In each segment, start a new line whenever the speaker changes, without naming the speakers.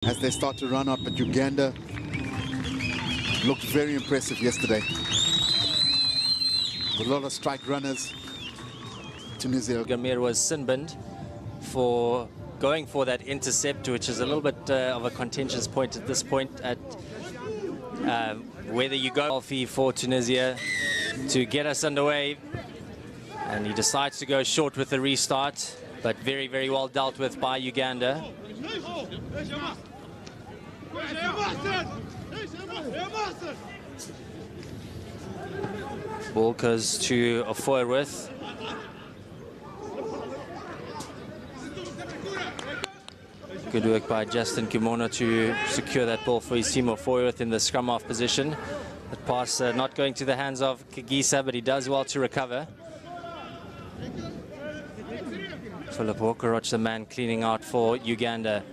As they start to run up at Uganda, looked very impressive yesterday. A lot of strike runners. Tunisia.
Jemmel was sin-binned for going for that intercept, which is a little bit of a contentious point at this point. At whether you go for Tunisia to get us underway, and he decides to go short with the restart, but very, very well dealt with by Uganda. Ball goes to F.T.R. Good work by Justin Kimono to secure that ball for his team. F.T.R. in the scrum half position. The pass not going to the hands of Kagisa, but he does well to recover. Philip Walker-Roch, the man cleaning out for Uganda.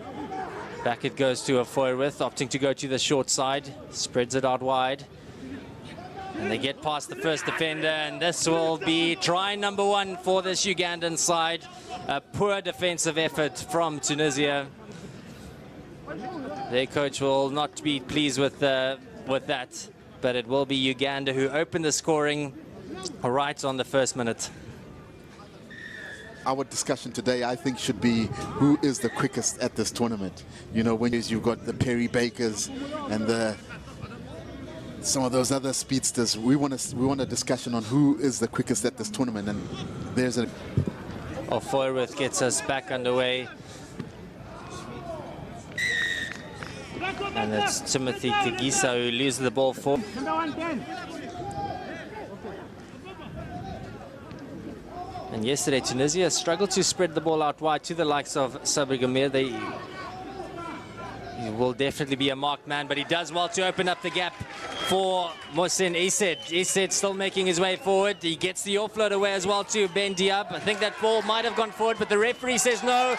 Back it goes to F.T.R, opting to go to the short side, spreads it out wide. And they get past the first defender, and this will be try number 1 for this Ugandan side. A poor defensive effort from Tunisia. Their coach will not be pleased with that, but it will be Uganda who open the scoring right on the first minute.
Our discussion today, I think, should be who is the quickest at this tournament. You know, when you've got the Perry Bakers and some of those other speedsters, we want a discussion on who is the quickest at this tournament. And there's a...
F.T.R gets us back underway. And it's Timothy Kagisa who loses the ball for. And yesterday, Tunisia struggled to spread the ball out wide to the likes of Sabri Gamir. He will definitely be a marked man, but he does well to open up the gap for Mohsen Ised. Ised still making his way forward. He gets the offload away as well to Ben Diab. I think that ball might have gone forward, but the referee says no.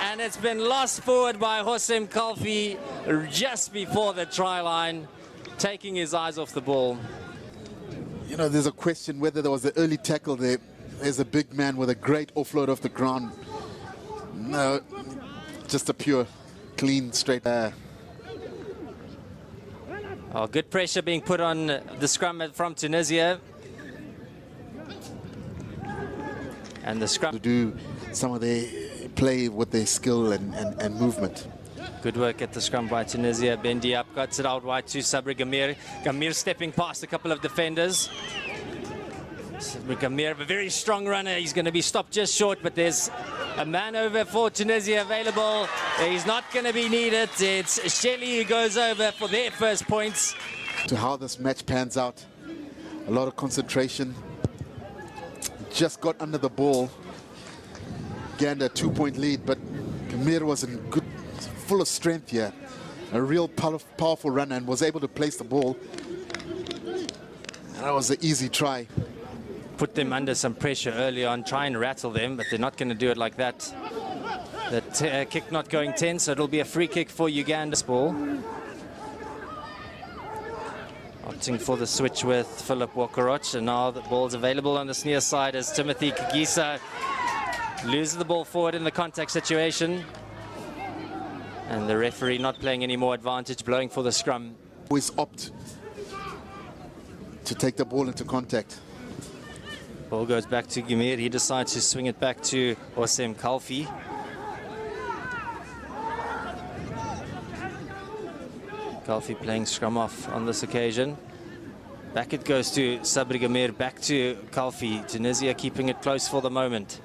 And it's been lost forward by Hossein Kalfi just before the try line, taking his eyes off the ball.
You know, there's a question whether there was an early tackle there. There's a big man with a great offload off the ground. No, just a pure, clean, straight.
Oh, good pressure being put on the scrum from Tunisia. And the scrum
to do some of their play with their skill and movement.
Good work at the scrum by Tunisia. Ben Diab got it out wide to Sabri Gamir. Gamir stepping past a couple of defenders. Gamir, a very strong runner. He's going to be stopped just short, but there's a man over for Tunisia available. He's not going to be needed. It's Shelley who goes over for their first points.
To how this match pans out, a lot of concentration. Just got under the ball. Uganda 2-point lead, but Gamir was in good, full of strength here. A real powerful runner and was able to place the ball. And that was an easy try.
Put them under some pressure early on, try and rattle them, but they're not going to do it like that. That kick not going 10, so it'll be a free kick for Uganda's ball. Opting for the switch with Philip Walker-Roch, and now the ball's available on the near side as Timothy Kagisa loses the ball forward in the contact situation. And the referee not playing any more advantage, blowing for the scrum.
Always opt to take the ball into contact.
Ball goes back to Gamir. He decides to swing it back to Hossein Kalfi. Kalfi playing scrum off on this occasion. Back it goes to Sabri Gamir, back to Kalfi. Tunisia keeping it close for the moment.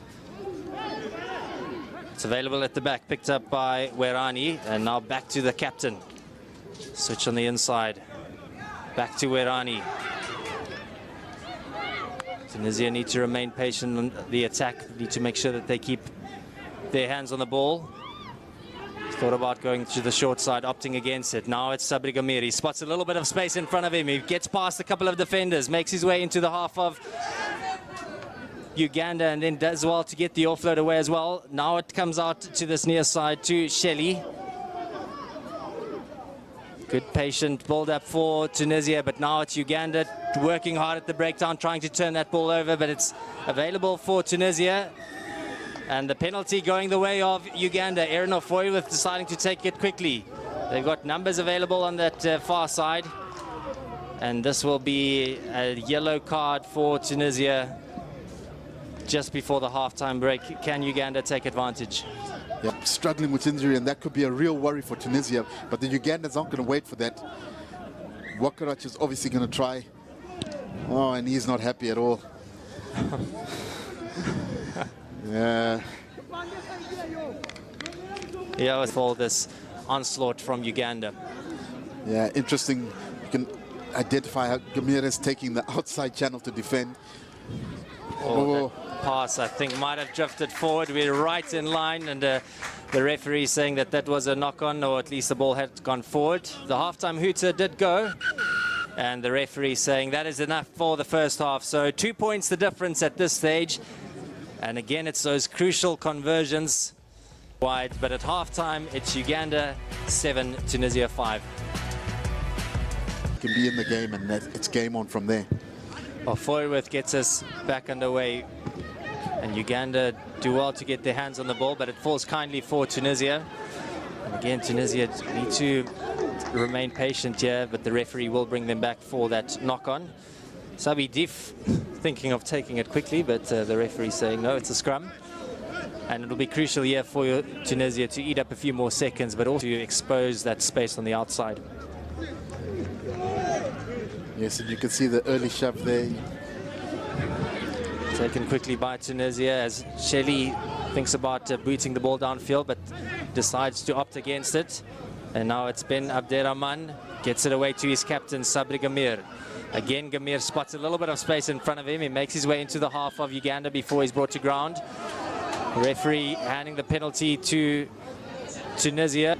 It's available at the back, picked up by Werani, and now back to the captain. Switch on the inside. Back to Werani. Tunisia need to remain patient on the attack, need to make sure that they keep their hands on the ball. Thought about going to the short side, opting against it. Now it's Sabri Gamir. He spots a little bit of space in front of him. He gets past a couple of defenders, makes his way into the half of Uganda, and then does well to get the offload away as well. Now it comes out to this near side to Shelley. Good patient build-up for Tunisia, but now it's Uganda working hard at the breakdown, trying to turn that ball over, but it's available for Tunisia. And the penalty going the way of Uganda. Aaron Ofoiwith deciding to take it quickly. They've got numbers available on that far side. And this will be a yellow card for Tunisia just before the halftime break. Can Uganda take advantage?
Yeah, struggling with injury, and that could be a real worry for Tunisia. But the Ugandans aren't going to wait for that. Wakarach is obviously going to try. Oh, and he's not happy at all. Yeah.
Yeah, with all this onslaught from Uganda.
Yeah, interesting. You can identify how Gamir is taking the outside channel to defend.
Oh, that pass, I think, might have drifted forward. We're right in line, and the referee saying that that was a knock-on, or at least the ball had gone forward. The halftime hooter did go, and the referee saying that is enough for the first half. So 2 points the difference at this stage. And again, it's those crucial conversions wide. But at halftime, it's Uganda 7, Tunisia 5.
Can be in the game, and it's game on from there.
Ofoiwith gets us back underway, and Uganda do well to get their hands on the ball, but it falls kindly for Tunisia. And again, Tunisia need to remain patient here, but the referee will bring them back for that knock-on. Sabi Dif thinking of taking it quickly, but the referee saying no, it's a scrum. And it'll be crucial here for Tunisia to eat up a few more seconds, but also to expose that space on the outside.
Yes, and you can see the early shove there.
Taken quickly by Tunisia as Shelly thinks about booting the ball downfield, but decides to opt against it. And now it's Ben Abderrahman, gets it away to his captain, Sabri Gamir. Again, Gamir spots a little bit of space in front of him. He makes his way into the half of Uganda before he's brought to ground. The referee handing the penalty to Tunisia.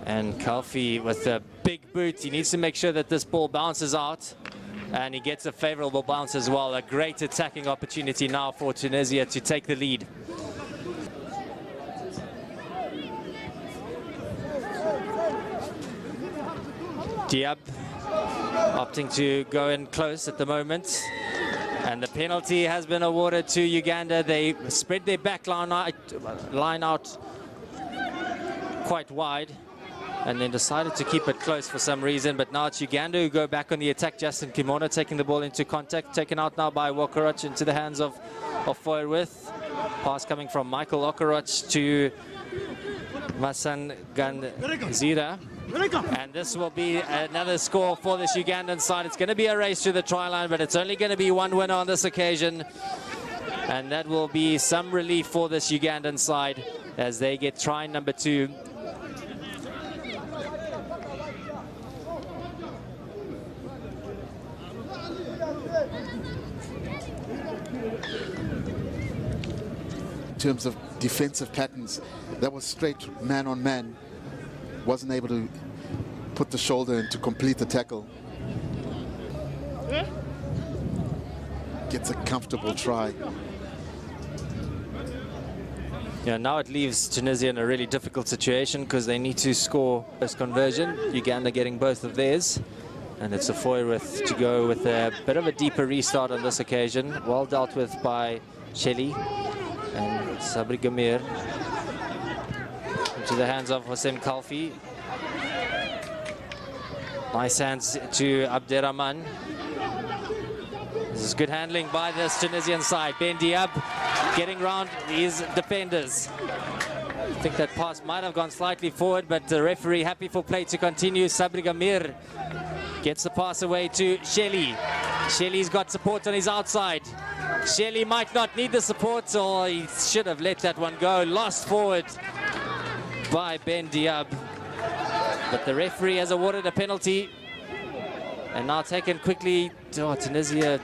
And Kalfi with a big boot. He needs to make sure that this ball bounces out. And he gets a favorable bounce as well. A great attacking opportunity now for Tunisia to take the lead. Diab opting to go in close at the moment. And the penalty has been awarded to Uganda. They spread their back line out quite wide, and then decided to keep it close for some reason. But now it's Uganda who go back on the attack. Justin Kimono taking the ball into contact, taken out now by Wakarach into the hands of Ofoiwith. Pass coming from Michael Okarach to Masan Ganzira. And this will be another score for this Ugandan side. It's going to be a race to the try line, but it's only going to be one winner on this occasion. And that will be some relief for this Ugandan side as they get try number 2.
In terms of defensive patterns, that was straight man on man. Wasn't able to put the shoulder in to complete the tackle. Gets a comfortable try.
Yeah, now it leaves Tunisia in a really difficult situation because they need to score this conversion. Uganda getting both of theirs. And it's Ofoiwith to go with a bit of a deeper restart on this occasion. Well dealt with by Shelly and Sabri Gamir. Into the hands of Hossein Kalfi. Nice hands to Abderrahman. This is good handling by this Tunisian side. Ben Diab getting round his defenders. I think that pass might have gone slightly forward, but the referee happy for play to continue. Sabri Gamir gets the pass away to Shelly. Shelly's got support on his outside. Shelly might not need the support, or he should have let that one go. Lost forward by Ben Diab. But the referee has awarded a penalty. And now taken quickly. Oh, Tunisia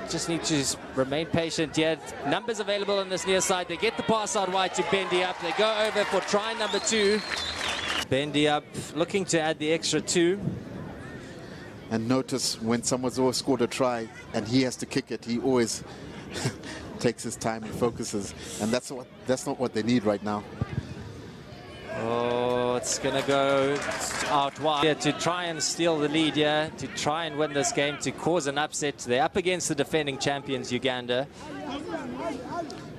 just need to remain patient yet. Numbers available on this near side. They get the pass out wide to Ben Diab. They go over for try number 2. Ben Diab looking to add the extra 2.
And notice when someone's always scored a try and he has to kick it, he always takes his time and focuses. And that's not what they need right now.
Oh, it's going to go out wide here to try and steal the lead here, to try and win this game, to cause an upset. They're up against the defending champions, Uganda.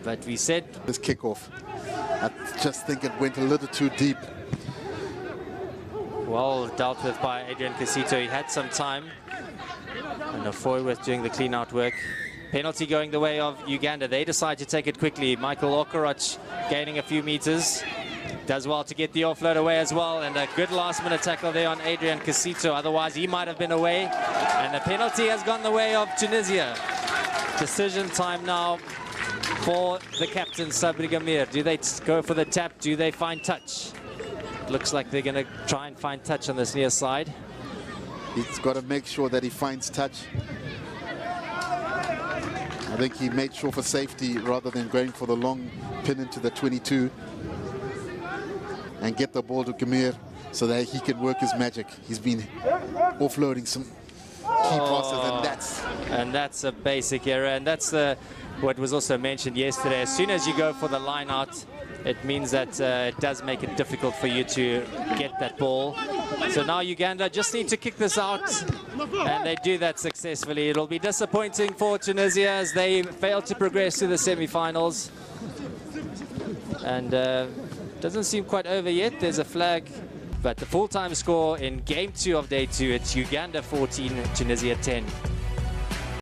but we said
this kickoff. I just think it went a little too deep.
Well dealt with by Adrian Casito. He had some time. And Afoy with doing the clean-out work. Penalty going the way of Uganda. They decide to take it quickly. Michael Okoroch gaining a few meters. Does well to get the offload away as well. And a good last-minute tackle there on Adrian Casito. Otherwise, he might have been away. And the penalty has gone the way of Tunisia. Decision time now for the captain, Sabri Gamir. Do they go for the tap? Do they find touch? Looks like they're going to try and find touch on this near side.
He's got to make sure that he finds touch. I think he made sure for safety rather than going for the long pin into the 22 and get the ball to Gamir so that he can work his magic. He's been offloading some key passes,
and that's a basic error, and that's what was also mentioned yesterday. As soon as you go for the line out, it means that it does make it difficult for you to get that ball. So now Uganda just need to kick this out, and they do that successfully. It'll be disappointing for Tunisia as they fail to progress to the semi-finals. And doesn't seem quite over yet. There's a flag, but the full-time score in game 2 of day 2, it's Uganda 14, Tunisia 10.